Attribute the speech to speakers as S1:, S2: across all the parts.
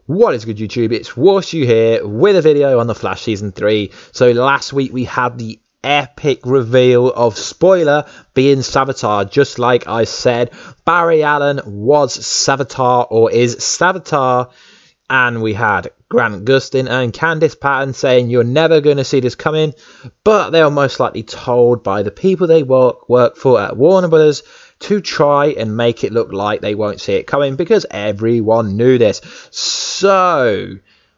S1: What is good, YouTube? It's Warstu here with a video on the Flash Season 3. So last week we had the epic reveal of spoiler being Savitar. Just like I said, Barry Allen was Savitar, or is Savitar. And we had Grant Gustin and Candice Patton saying you're never going to see this coming. But they are most likely told by the people they work for at Warner Brothers to try and make it look like they won't see it coming, because everyone knew this. So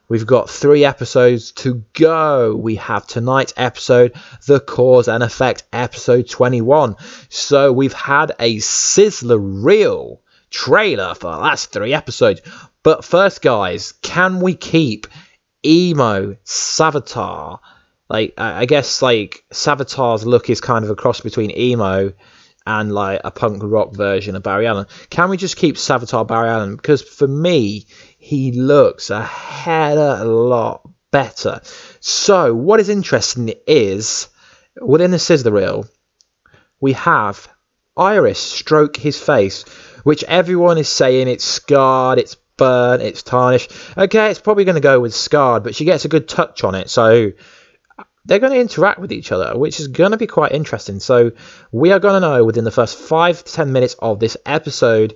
S1: we've got 3 episodes to go. We have tonight's episode, The Cause and Effect, episode 21. So we've had a sizzler reel trailer for the last 3 episodes. But first, guys, can we keep emo Savitar? Like, I guess like Savitar's look is kind of a cross between emo and like a punk rock version of Barry Allen. Can we just keep Savitar Barry Allen? Because for me, he looks a hell of a lot better. So what is interesting is, within the sizzler reel, we have Iris stroke his face, which everyone is saying it's scarred, it's burnt, it's tarnished. Okay, it's probably going to go with scarred, but she gets a good touch on it. So they're going to interact with each other, which is going to be quite interesting. So we are going to know within the first 5 to 10 minutes of this episode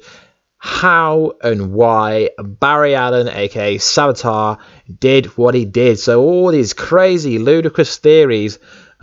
S1: how and why Barry Allen, aka Savitar, did what he did. So all these crazy, ludicrous theories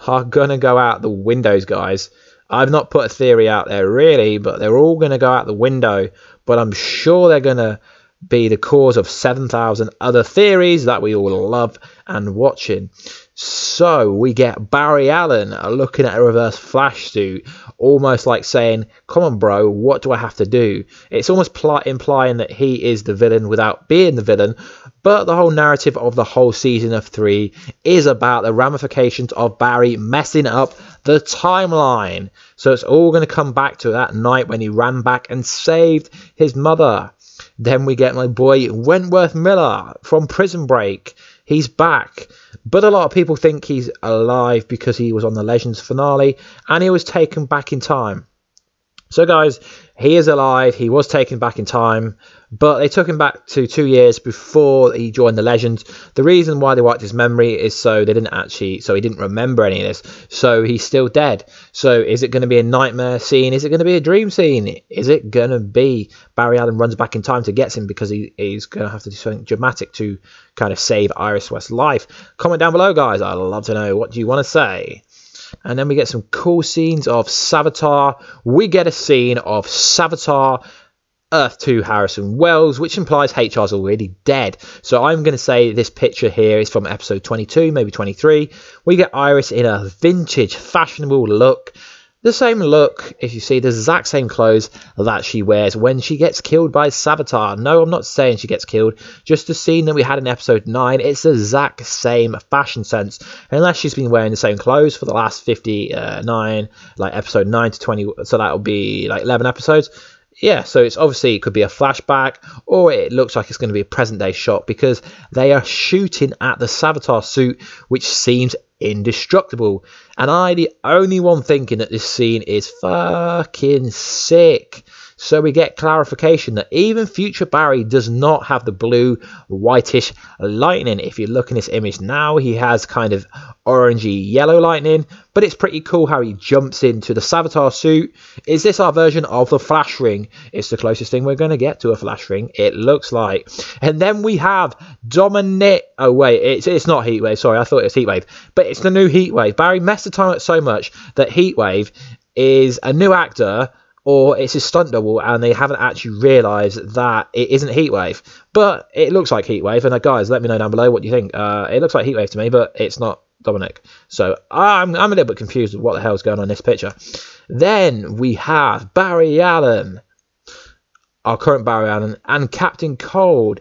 S1: are going to go out the windows, guys. I've not put a theory out there really, but they're all going to go out the window. But I'm sure they're going to be the cause of 7,000 other theories that we all love and watching. So we get Barry Allen looking at a reverse Flash suit, almost like saying, come on bro, what do I have to do? It's almost implying that he is the villain without being the villain. But the whole narrative of the whole season of 3 is about the ramifications of Barry messing up the timeline. So it's all going to come back to that night when he ran back and saved his mother. Then we get my boy Wentworth Miller from Prison Break. He's back, but a lot of people think he's alive because he was on the Legends finale and he was taken back in time. So guys, he is alive. He was taken back in time, but they took him back to 2 years before he joined the Legends. The reason why they wiped his memory is so he didn't remember any of this. So he's still dead. So is it going to be a nightmare scene? Is it going to be a dream scene? Is it going to be Barry Allen runs back in time to get him because he's going to have to do something dramatic to kind of save Iris West's life? Comment down below, guys. I'd love to know. What do you want to say? And then we get some cool scenes of Savitar. We get a scene of Savitar Earth 2 Harrison Wells, which implies HR's already dead. So I'm going to say this picture here is from episode 22, maybe 23. We get Iris in a vintage, fashionable look. The same look, if you see, the exact same clothes that she wears when she gets killed by Savitar. No, I'm not saying she gets killed. Just the scene that we had in episode 9, it's the exact same fashion sense. Unless she's been wearing the same clothes for the last 59, like episode 9 to 20, so that'll be like 11 episodes. Yeah, so it's obviously, it could be a flashback, or it looks like it's going to be a present day shot, because they are shooting at the Savitar suit, which seems indestructible. And I'm the only one thinking that this scene is fucking sick. So we get clarification that even future Barry does not have the blue whitish lightning. If you look in this image now, he has kind of orangey yellow lightning, but it's pretty cool how he jumps into the Savitar suit. Is this our version of the Flash ring? It's the closest thing we're going to get to a Flash ring, it looks like. And then we have Dominic. Oh wait, it's not Heatwave, sorry, I thought it was Heatwave, but it's the new Heatwave. Barry messed the time up so much that Heatwave is a new actor, or it's his stunt double, and they haven't actually realised that it isn't Heatwave. But it looks like Heatwave, and guys, let me know down below what you think. It looks like Heatwave to me, but it's not Dominic. So I'm a little bit confused with what the hell's going on in this picture. Then we have Barry Allen, our current Barry Allen, and Captain Cold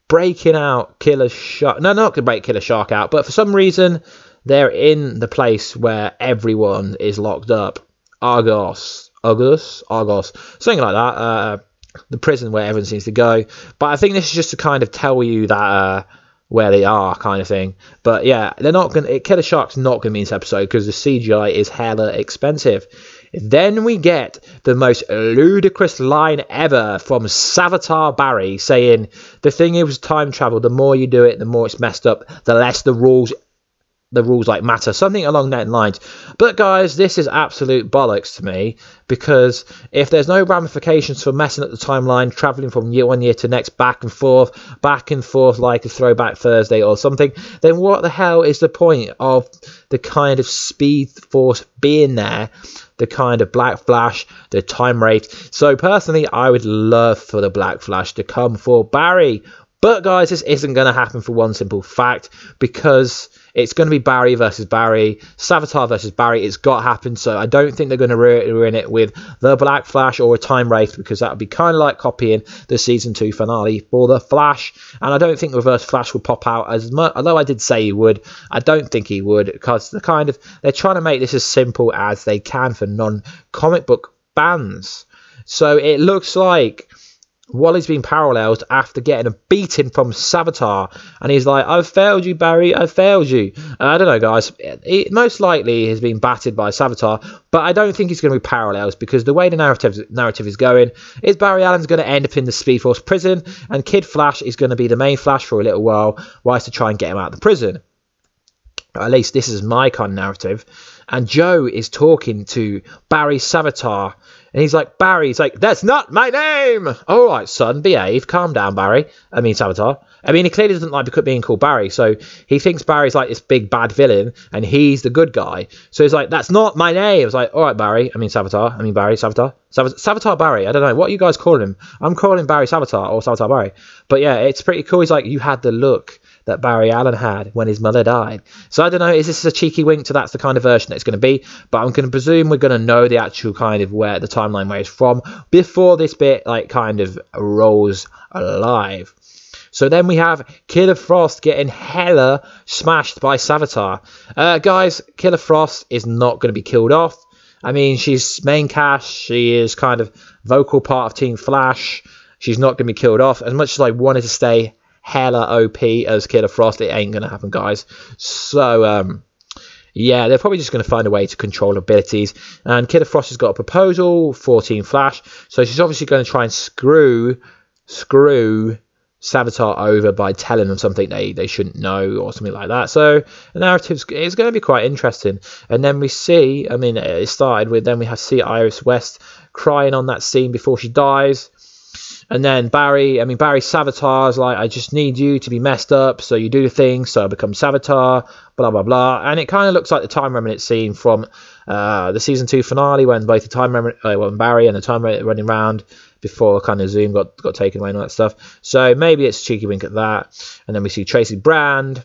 S1: breaking out Killer Shark. No, not going to break Killer Shark out, but for some reason, they're in the place where everyone is locked up. Argos, something like that. The prison where everyone seems to go. But I think this is just to kind of tell you that where they are, kind of thing. But yeah, they're not going. Killer Shark's not going to be in this episode because the CGI is hella expensive. Then we get the most ludicrous line ever from Savitar Barry, saying the thing is time travel, the more you do it, the more it's messed up, the less the rules like matter, something along that lines. But guys, this is absolute bollocks to me, because if there's no ramifications for messing up the timeline, traveling from one year to next, back and forth like a Throwback Thursday or something, then what the hell is the point of the kind of Speed Force being there, the kind of BlackFlash, the time wraith? So personally, I would love for the BlackFlash to come for Barry. But guys, this isn't going to happen for one simple fact, because it's going to be Barry versus Barry, Savitar versus Barry. It's got to happen. So I don't think they're going to ruin it with the BlackFlash or a time wraith, because that would be kind of like copying the season 2 finale for the Flash. And I don't think Reverse Flash would pop out as much, although I did say he would. I don't think he would, because they're trying to make this as simple as they can for non-comic book fans. So it looks like Wally's been paralleled after getting a beating from Savitar, and he's like, I've failed you, Barry, I've failed you. I don't know, guys. Most likely he's been battered by Savitar, but I don't think he's going to be parallels, because the way the narrative is going is Barry Allen's going to end up in the Speed Force prison, and Kid Flash is going to be the main Flash for a little while to try and get him out of the prison. At least this is my kind of narrative. And Joe is talking to Barry Savitar, and he's like, Barry, he's like, that's not my name. All right, son, behave. Calm down, Savitar. I mean, he clearly doesn't like being called Barry, so he thinks Barry's like this big bad villain, and he's the good guy. So he's like, that's not my name. I was like, all right, Barry. Savitar Barry. I don't know. What are you guys calling him? I'm calling him Barry Savitar or Savitar Barry. But yeah, it's pretty cool. He's like, you had the look that Barry Allen had when his mother died. So I don't know, is this a cheeky wink to that's the kind of version it's going to be? But I'm going to presume we're going to know the actual kind of where the timeline where it's from before this bit like kind of rolls alive. So then we have Killer Frost getting hella smashed by Savitar. Guys, Killer Frost is not going to be killed off. I mean, she's main cast. She is kind of vocal part of Team Flash. She's not going to be killed off. As much as I wanted to stay hella OP as Killer Frost, it ain't going to happen, guys. So, yeah, they're probably just going to find a way to control abilities. And Killer Frost has got a proposal for Team Flash. So she's obviously going to try and screw Savitar over by telling them something they shouldn't know or something like that. So the narrative is going to be quite interesting. And then we see, I mean, it started with, then we see Iris West crying on that scene before she dies. And then Barry Savitar's like, I just need you to be messed up, so you do the thing, so I become Savitar, blah, blah, blah. And it kind of looks like the Time Remnant scene from the Season 2 finale, when both the Time Remnant, when Barry and the Time Remnant running around before kind of Zoom got taken away and all that stuff. So maybe it's a cheeky wink at that. And then we see Tracy Brand.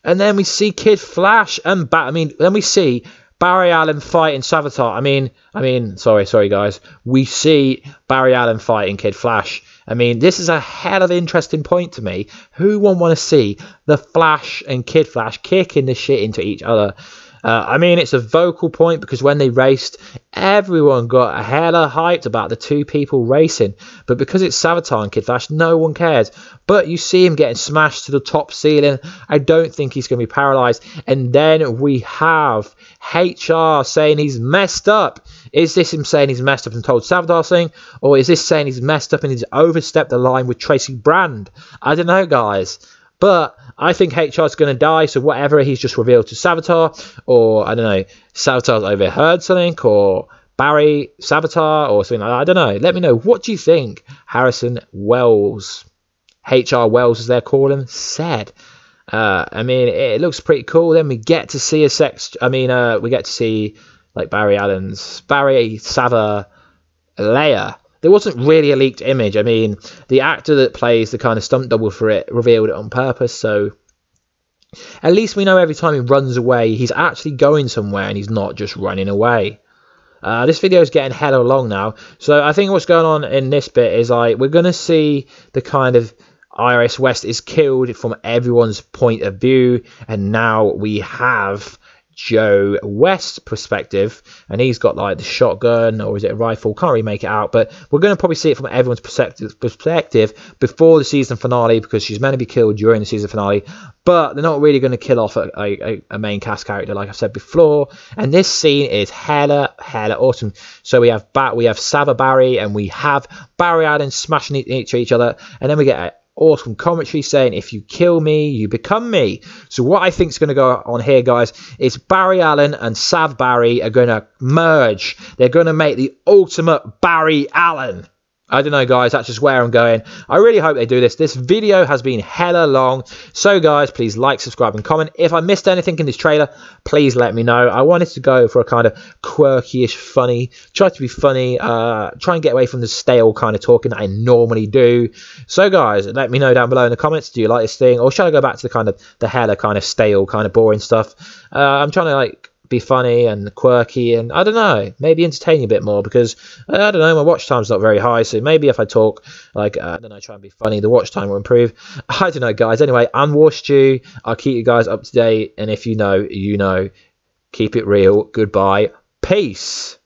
S1: And then we see Kid Flash and then we see Barry Allen fighting Savitar. Sorry guys. We see Barry Allen fighting Kid Flash. I mean, this is a hell of an interesting point to me. Who wouldn't want to see the Flash and Kid Flash kicking the shit into each other? I mean, it's a vocal point, because when they raced, everyone got hella hyped about the two people racing. But because it's Savitar and Kid Flash, no one cares. But you see him getting smashed to the top ceiling. I don't think he's going to be paralyzed. And then we have HR saying he's messed up. Is this him saying he's messed up and told Savitar something? Or is this saying he's messed up and he's overstepped the line with Tracy Brand? I don't know, guys. But I think HR is going to die, so whatever he's just revealed to Savitar, or I don't know, Savitar's overheard something, or Barry Savitar, or something like that. I don't know. Let me know. What do you think Harrison Wells, HR Wells as they're calling him, said? I mean, it looks pretty cool. Then we get to see we get to see like Barry Sava Leia. There wasn't really a leaked image. I mean, the actor that plays the kind of stunt double for it revealed it on purpose. So at least we know every time he runs away, he's actually going somewhere and he's not just running away. This video is getting hella long now. So I think what's going on in this bit is like, we're going to see the kind of Iris West is killed from everyone's point of view. And now we have Joe West perspective, and he's got like the shotgun, or is it a rifle? Can't really make it out, but we're going to probably see it from everyone's perspective before the season finale, because she's meant to be killed during the season finale, but they're not really going to kill off a main cast character like I've said before. And this scene is hella awesome. So we have Sava Barry, and we have Barry Allen smashing into each other, and then we get a awesome commentary saying, if you kill me, you become me. So what I think is going to go on here, guys, is Barry Allen and Sav Barry are going to merge. They're going to make the ultimate Barry Allen. I don't know, guys, that's just where I'm going. I really hope they do this. This video has been hella long. So, guys, please like, subscribe, and comment. If I missed anything in this trailer, please let me know. I wanted to go for a kind of quirky-ish, funny, try to be funny, try and get away from the stale kind of talking that I normally do. So, guys, let me know down below in the comments. Do you like this thing? Or should I go back to the hella kind of stale, kind of boring stuff? I'm trying to, like, be funny and quirky, and I don't know, maybe entertain you a bit more, because I don't know, my watch time's not very high, so maybe if I talk like I don't know, try and be funny, the watch time will improve. I don't know, guys. Anyway, I'm Warstu. I'll keep you guys up to date, and if you know, you know. Keep it real. Goodbye. Peace.